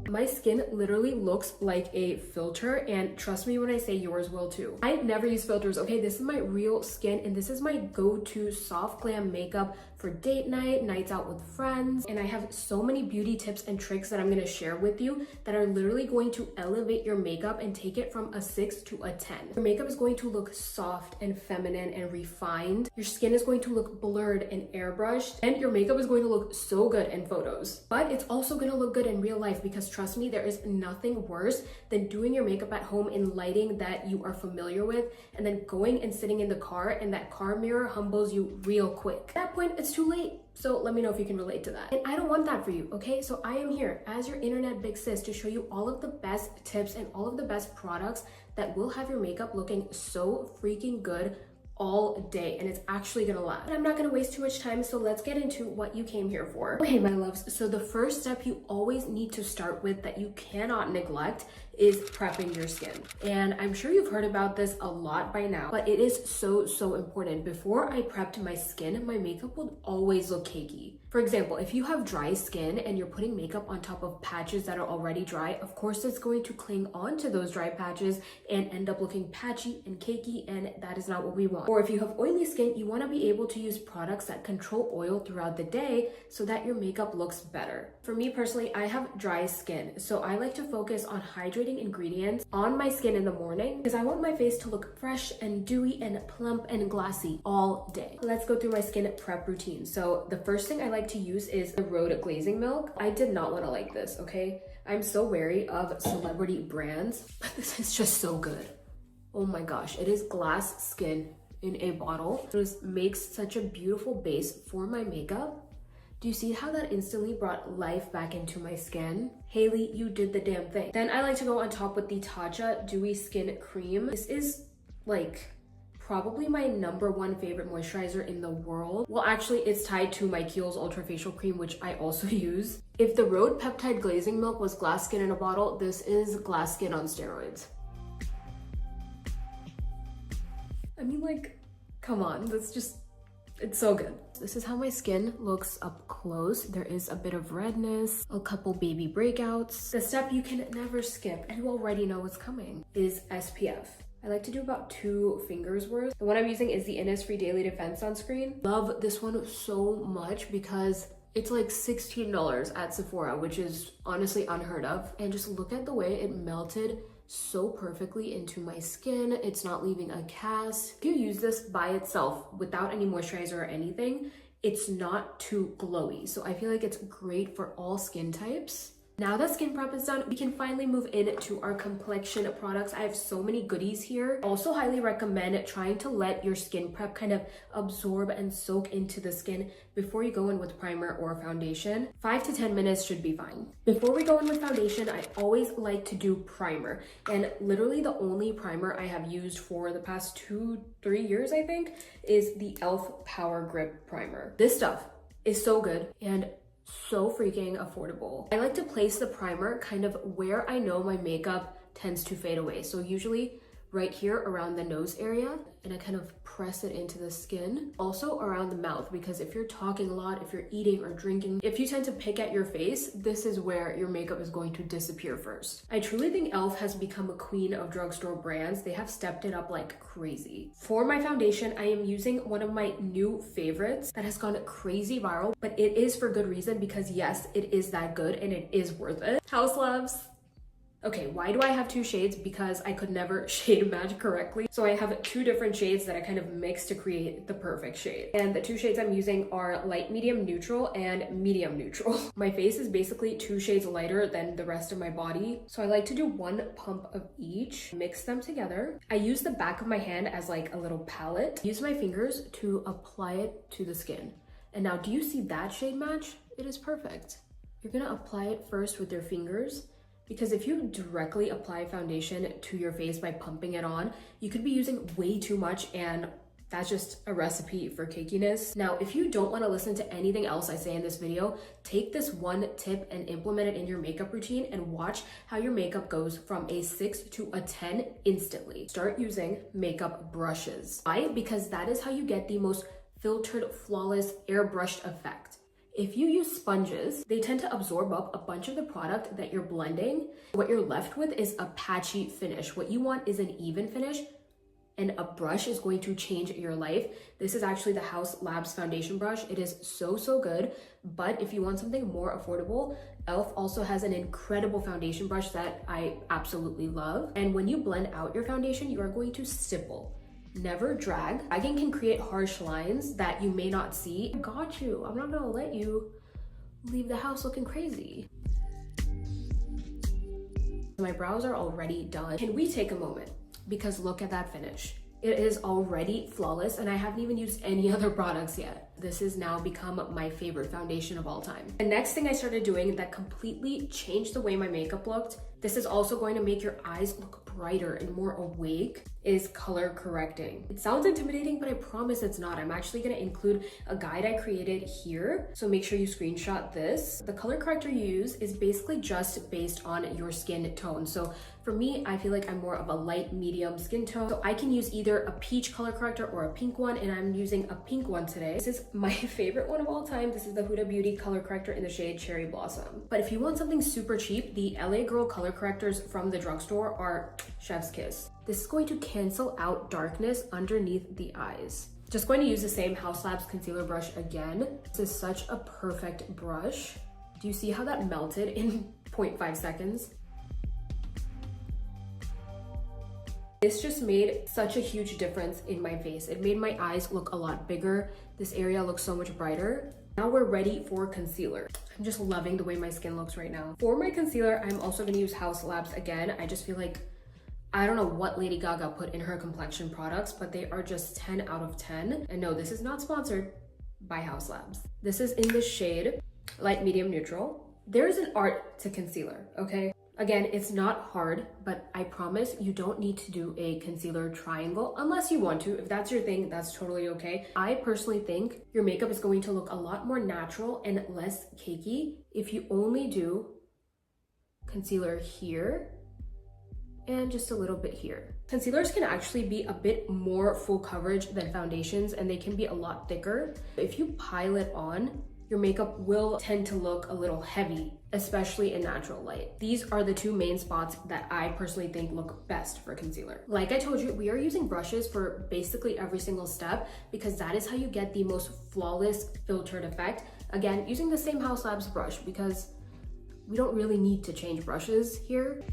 My skin literally looks like a filter, and trust me when I say yours will too. I never use filters, okay? This is my real skin, and this is my go-to soft glam makeup for date night, nights out with friends. And I have so many beauty tips and tricks that I'm gonna share with you that are literally going to elevate your makeup and take it from a 6 to a 10. Your makeup is going to look soft and feminine and refined. Your skin is going to look blurred and airbrushed, and your makeup is going to look so good in photos. But it's also gonna look good in real life, because trust me, there is nothing worse than doing your makeup at home in lighting that you are familiar with, and then going and sitting in the car and that car mirror humbles you real quick. At that point, it's too late. So let me know if you can relate to that. And I don't want that for you, okay? So I am here as your internet big sis to show you all of the best tips and all of the best products that will have your makeup looking so freaking good all day, and it's actually gonna last. But I'm not gonna waste too much time, so let's get into what you came here for. Okay, my loves, so the first step you always need to start with that you cannot neglect is prepping your skin. And I'm sure you've heard about this a lot by now, but it is so important. Before I prepped my skin, my makeup would always look cakey. For example, if you have dry skin and you're putting makeup on top of patches that are already dry, of course it's going to cling on to those dry patches and end up looking patchy and cakey, and that is not what we want. Or if you have oily skin, you want to be able to use products that control oil throughout the day so that your makeup looks better. For me personally, I have dry skin, so I like to focus on hydrating ingredients on my skin in the morning because I want my face to look fresh and dewy and plump and glassy all day. Let's go through my skin prep routine. So the first thing I like to use is the Rhode glazing milk. I did not want to like this, okay? I'm so wary of celebrity brands, but this is just so good. Oh my gosh, it is glass skin in a bottle. It just makes such a beautiful base for my makeup. Do you see how that instantly brought life back into my skin? Haley, you did the damn thing. Then I like to go on top with the Tatcha Dewy Skin Cream. This is like probably my #1 favorite moisturizer in the world. Well, actually, it's tied to my Kiehl's Ultra Facial Cream, which I also use. If the Rhode Peptide Glazing Milk was glass skin in a bottle, this is glass skin on steroids. I mean, like, come on, it's so good. This is how my skin looks up close. There is a bit of redness, a couple baby breakouts. The step you can never skip, and you already know what's coming, is SPF. I like to do about 2 fingers worth. The one I'm using is the Innisfree Daily Defense Sunscreen. Love this one so much because it's like $16 at Sephora, which is honestly unheard of. And just look at the way it melted so perfectly into my skin. It's not leaving a cast. If you use this by itself without any moisturizer or anything, it's not too glowy. So I feel like it's great for all skin types. Now that skin prep is done, we can finally move into our complexion products. I have so many goodies here. Also highly recommend trying to let your skin prep kind of absorb and soak into the skin before you go in with primer or foundation. 5 to 10 minutes should be fine. Before we go in with foundation, I always like to do primer. And literally the only primer I have used for the past 2-3 years, I think, is the e.l.f. Power Grip Primer. This stuff is so good and so freaking affordable. I like to place the primer kind of where I know my makeup tends to fade away. So usually right here around the nose area, and I kind of press it into the skin. Also around the mouth, because if you're talking a lot, if you're eating or drinking, if you tend to pick at your face, this is where your makeup is going to disappear first. I truly think e.l.f. has become a queen of drugstore brands. They have stepped it up like crazy. For my foundation, I am using one of my new favorites that has gone crazy viral, but it is for good reason, because yes, it is that good and it is worth it. Haus loves. Okay, why do I have 2 shades? Because I could never shade match correctly. So I have 2 different shades that I kind of mix to create the perfect shade. And the 2 shades I'm using are light medium neutral and medium neutral. My face is basically 2 shades lighter than the rest of my body. So I like to do 1 pump of each, mix them together. I use the back of my hand as like a little palette. Use my fingers to apply it to the skin. And now, do you see that shade match? It is perfect. You're gonna apply it first with your fingers, because if you directly apply foundation to your face by pumping it on, you could be using way too much, and that's just a recipe for cakiness. Now, if you don't want to listen to anything else I say in this video, take this 1 tip and implement it in your makeup routine and watch how your makeup goes from a 6 to a 10 instantly. Start using makeup brushes. Why? Because that is how you get the most filtered, flawless, airbrushed effect. If you use sponges, they tend to absorb up a bunch of the product that you're blending. What you're left with is a patchy finish. What you want is an even finish, and a brush is going to change your life. This is actually the Haus Labs foundation brush. It is so, so good. But if you want something more affordable, e.l.f. also has an incredible foundation brush that I absolutely love. And when you blend out your foundation, you are going to stipple. Never drag. Dragging can create harsh lines that you may not see. I got you. I'm not gonna let you leave the house looking crazy. My brows are already done. Can we take a moment? Because look at that finish. It is already flawless, and I haven't even used any other products yet. This has now become my favorite foundation of all time. The next thing I started doing that completely changed the way my makeup looked, this is also going to make your eyes look brighter and more awake, is color correcting. It sounds intimidating, but I promise it's not. I'm actually gonna include a guide I created here, so make sure you screenshot this. The color corrector you use is basically just based on your skin tone. So for me, I feel like I'm more of a light medium skin tone, so I can use either a peach color corrector or a pink one, and I'm using a pink one today. This is my favorite one of all time. This is the Huda Beauty color corrector in the shade Cherry Blossom. But if you want something super cheap, the LA Girl color correctors from the drugstore are chef's kiss. This is going to cancel out darkness underneath the eyes. Just going to use the same Haus Labs concealer brush again. This is such a perfect brush. Do you see how that melted in 0.5 seconds? This just made such a huge difference in my face. It made my eyes look a lot bigger. This area looks so much brighter. Now we're ready for concealer. I'm just loving the way my skin looks right now. For my concealer, I'm also gonna use Haus Labs again. I just feel like, I don't know what Lady Gaga put in her complexion products, but they are just 10 out of 10. And no, this is not sponsored by Haus Labs. This is in the shade Light Medium Neutral. There is an art to concealer, okay? Again, it's not hard, but I promise you don't need to do a concealer triangle unless you want to. If that's your thing, that's totally okay. I personally think your makeup is going to look a lot more natural and less cakey if you only do concealer here and just a little bit here. Concealers can actually be a bit more full coverage than foundations, and they can be a lot thicker. If you pile it on, your makeup will tend to look a little heavy, especially in natural light. These are the two main spots that I personally think look best for concealer. Like I told you, we are using brushes for basically every single step because that is how you get the most flawless filtered effect. Again, using the same Haus Labs brush because we don't really need to change brushes here.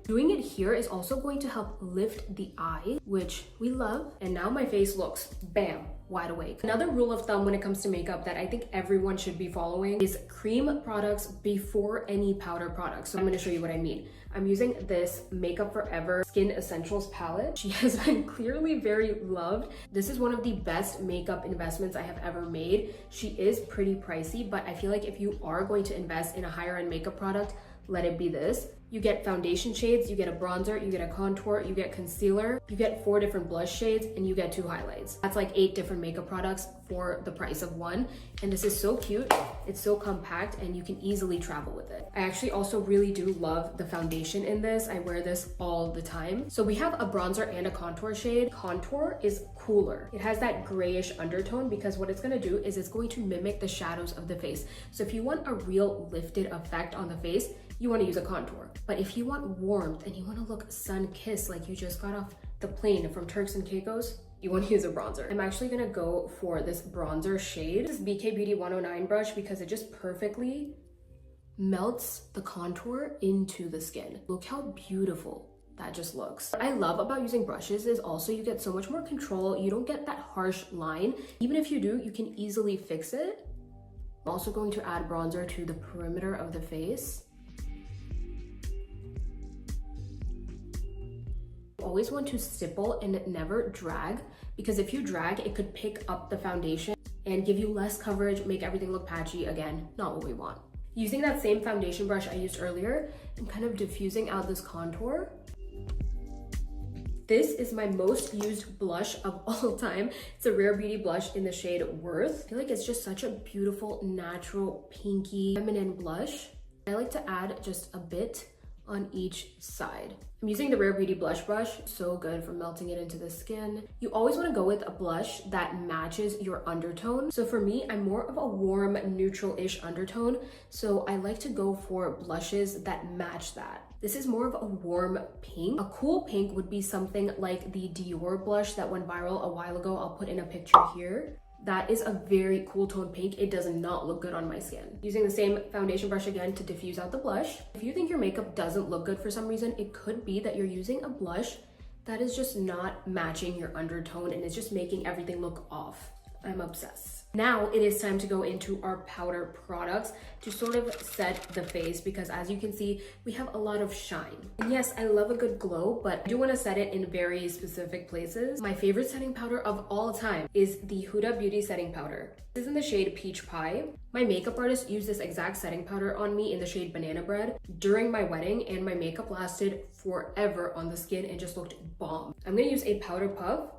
Doing it here is also going to help lift the eye, which we love. And now my face looks, bam, wide awake. Another rule of thumb when it comes to makeup that I think everyone should be following is cream products before any powder products. So I'm gonna show you what I mean. I'm using this Makeup Forever Skin Essentials palette. She has been clearly very loved. This is one of the best makeup investments I have ever made. She is pretty pricey, but I feel like if you are going to invest in a higher end makeup product, let it be this. You get foundation shades, you get a bronzer, you get a contour, you get concealer, you get 4 different blush shades, and you get 2 highlights. That's like 8 different makeup products for the price of one. And this is so cute, it's so compact, and you can easily travel with it. I actually also really do love the foundation in this. I wear this all the time. So we have a bronzer and a contour shade. Contour is cooler. It has that grayish undertone because what it's gonna do is it's going to mimic the shadows of the face. So if you want a real lifted effect on the face, you want to use a contour. But if you want warmth and you want to look sun-kissed like you just got off the plane from Turks and Caicos, you want to use a bronzer. I'm actually going to go for this bronzer shade. This BK Beauty 109 brush because it just perfectly melts the contour into the skin. Look how beautiful that just looks. What I love about using brushes is also you get so much more control. You don't get that harsh line. Even if you do, you can easily fix it. I'm also going to add bronzer to the perimeter of the face. Always want to stipple and never drag because if you drag, it could pick up the foundation and give you less coverage, make everything look patchy. Again, not what we want. Using that same foundation brush I used earlier, I'm kind of diffusing out this contour. This is my most used blush of all time. It's a Rare Beauty blush in the shade Worth. I feel like it's just such a beautiful, natural, pinky, feminine blush. I like to add just a bit on each side. I'm using the Rare Beauty blush brush, so good for melting it into the skin. You always want to go with a blush that matches your undertone. So for me, I'm more of a warm, neutral-ish undertone, so I like to go for blushes that match that. This is more of a warm pink. A cool pink would be something like the Dior blush that went viral a while ago. I'll put in a picture here. That is a very cool tone pink. It does not look good on my skin. Using the same foundation brush again to diffuse out the blush. If you think your makeup doesn't look good for some reason, it could be that you're using a blush that is just not matching your undertone and is just making everything look off. I'm obsessed. Now it is time to go into our powder products to sort of set the face, because as you can see, we have a lot of shine. And yes, I love a good glow, but I do want to set it in very specific places. My favorite setting powder of all time is the Huda Beauty setting powder. This is in the shade Peach Pie. My makeup artist used this exact setting powder on me in the shade Banana Bread during my wedding, and my makeup lasted forever on the skin and just looked bomb. I'm gonna use a powder puff,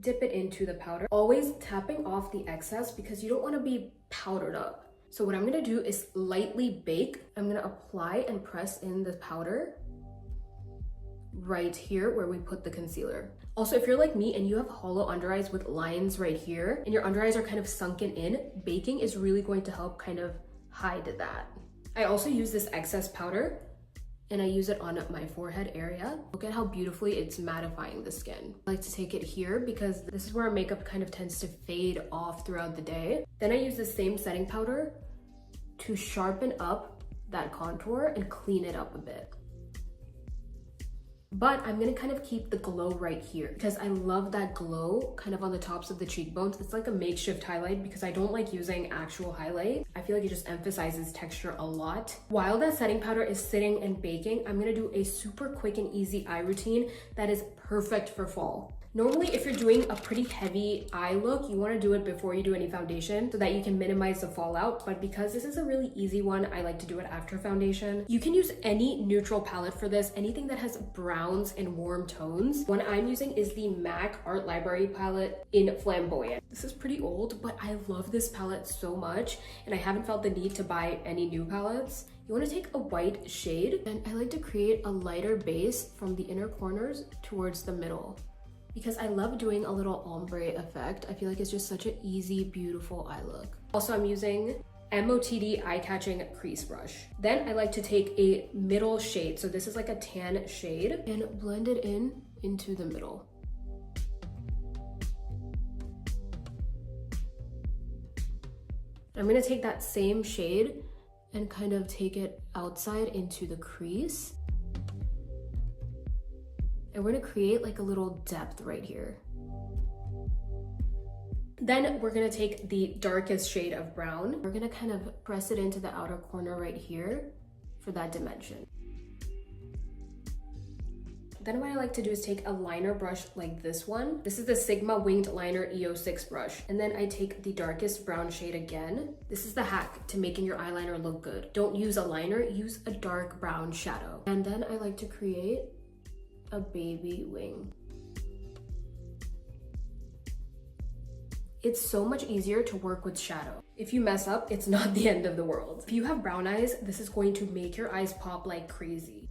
dip it into the powder, always tapping off the excess because you don't want to be powdered up. So what I'm going to do is lightly bake. I'm going to apply and press in the powder right here where we put the concealer. Also, if you're like me and you have hollow under eyes with lines right here and your under eyes are kind of sunken in, baking is really going to help kind of hide that. I also use this excess powder and I use it on my forehead area. Look at how beautifully it's mattifying the skin. I like to take it here because this is where our makeup kind of tends to fade off throughout the day. Then I use the same setting powder to sharpen up that contour and clean it up a bit. But I'm gonna kind of keep the glow right here because I love that glow kind of on the tops of the cheekbones. It's like a makeshift highlight because I don't like using actual highlight. I feel like it just emphasizes texture a lot. While that setting powder is sitting and baking, I'm gonna do a super quick and easy eye routine that is perfect for fall. Normally, if you're doing a pretty heavy eye look, you want to do it before you do any foundation so that you can minimize the fallout. But because this is a really easy one, I like to do it after foundation. You can use any neutral palette for this, anything that has browns and warm tones. One I'm using is the MAC Art Library palette in Flamboyant. This is pretty old, but I love this palette so much, and I haven't felt the need to buy any new palettes. You want to take a white shade, and I like to create a lighter base from the inner corners towards the middle, because I love doing a little ombre effect. I feel like it's just such an easy, beautiful eye look. Also, I'm using MOTD eye-catching crease brush. Then I like to take a middle shade. So this is like a tan shade, and blend it in into the middle. I'm gonna take that same shade and kind of take it outside into the crease. And we're gonna create like a little depth right here. Then we're gonna take the darkest shade of brown. We're gonna kind of press it into the outer corner right here for that dimension. Then what I like to do is take a liner brush like this one. This is the Sigma Winged Liner EO6 brush. And then I take the darkest brown shade again. This is the hack to making your eyeliner look good. Don't use a liner, use a dark brown shadow. And then I like to create a baby wing. It's so much easier to work with shadow. If you mess up, it's not the end of the world. If you have brown eyes, this is going to make your eyes pop like crazy.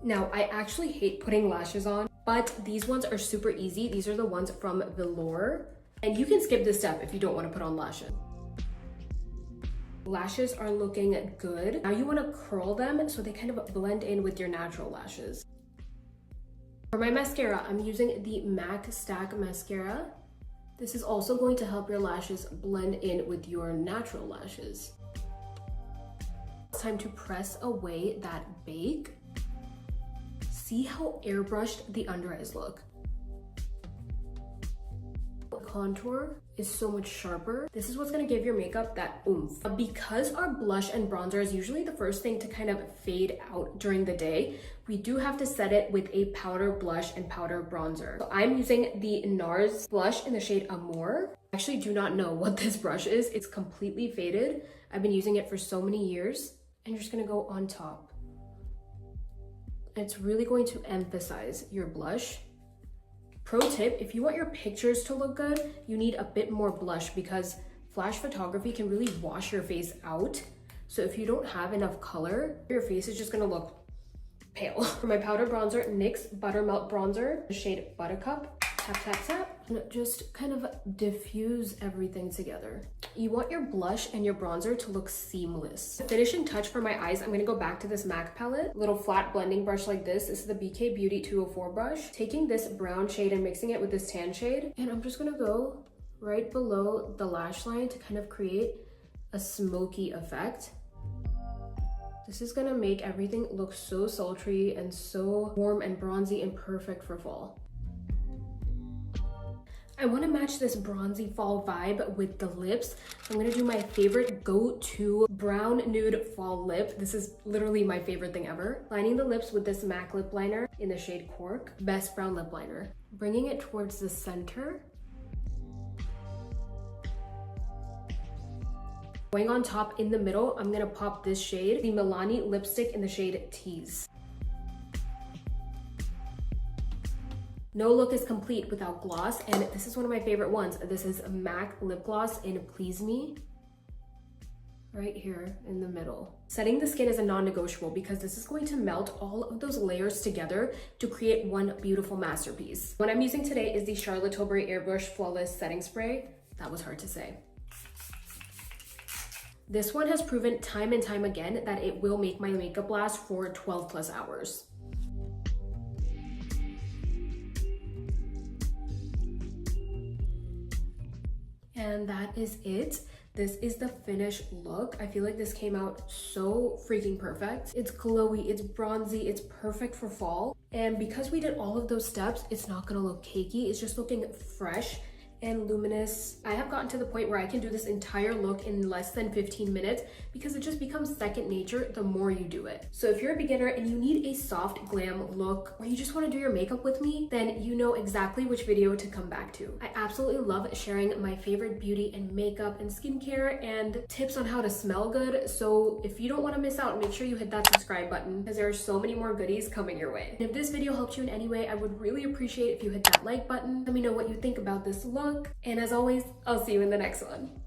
Now, I actually hate putting lashes on, but these ones are super easy. These are the ones from Velour, and you can skip this step if you don't want to put on lashes. Lashes are looking good. Now you want to curl them so they kind of blend in with your natural lashes. For my mascara, I'm using the MAC Stack Mascara. This is also going to help your lashes blend in with your natural lashes. It's time to press away that bake. See how airbrushed the under eyes look. Contour is so much sharper. This is what's gonna give your makeup that oomph. Because our blush and bronzer is usually the first thing to kind of fade out during the day, we do have to set it with a powder blush and powder bronzer. So I'm using the NARS blush in the shade Amour. I actually do not know what this brush is. It's completely faded. I've been using it for so many years, and you're just gonna go on top. It's really going to emphasize your blush. Pro tip, if you want your pictures to look good, you need a bit more blush because flash photography can really wash your face out. So if you don't have enough color, your face is just gonna look pale. For my powder bronzer, NYX Buttermelt Bronzer, the shade Buttercup. Tap, tap, tap. And just kind of diffuse everything together. You want your blush and your bronzer to look seamless. The finishing touch for my eyes, I'm gonna go back to this MAC palette. Little flat blending brush like this. This is the BK Beauty 204 brush. Taking this brown shade and mixing it with this tan shade. And I'm just gonna go right below the lash line to kind of create a smoky effect. This is gonna make everything look so sultry and so warm and bronzy and perfect for fall. I want to match this bronzy fall vibe with the lips. I'm going to do my favorite go-to brown nude fall lip. This is literally my favorite thing ever. Lining the lips with this MAC lip liner in the shade Cork. Best brown lip liner. Bringing it towards the center. Going on top in the middle, I'm going to pop this shade, the Milani lipstick in the shade Tease. No look is complete without gloss, and this is one of my favorite ones. This is a MAC lip gloss in Please Me, right here in the middle. Setting the skin is a non-negotiable because this is going to melt all of those layers together to create one beautiful masterpiece. What I'm using today is the Charlotte Tilbury Airbrush Flawless Setting Spray. That was hard to say. This one has proven time and time again that it will make my makeup last for 12 plus hours. And that is it. This is the finished look. I feel like this came out so freaking perfect. It's glowy, it's bronzy, it's perfect for fall. And because we did all of those steps, it's not gonna look cakey. It's just looking fresh and luminous. I have gotten to the point where I can do this entire look in less than 15 minutes because it just becomes second nature the more you do it. So if you're a beginner and you need a soft glam look, or you just want to do your makeup with me, then you know exactly which video to come back to. I absolutely love sharing my favorite beauty and makeup and skincare and tips on how to smell good. So if you don't want to miss out, make sure you hit that subscribe button because there are so many more goodies coming your way. And if this video helped you in any way, I would really appreciate if you hit that like button. Let me know what you think about this look. And as always, I'll see you in the next one.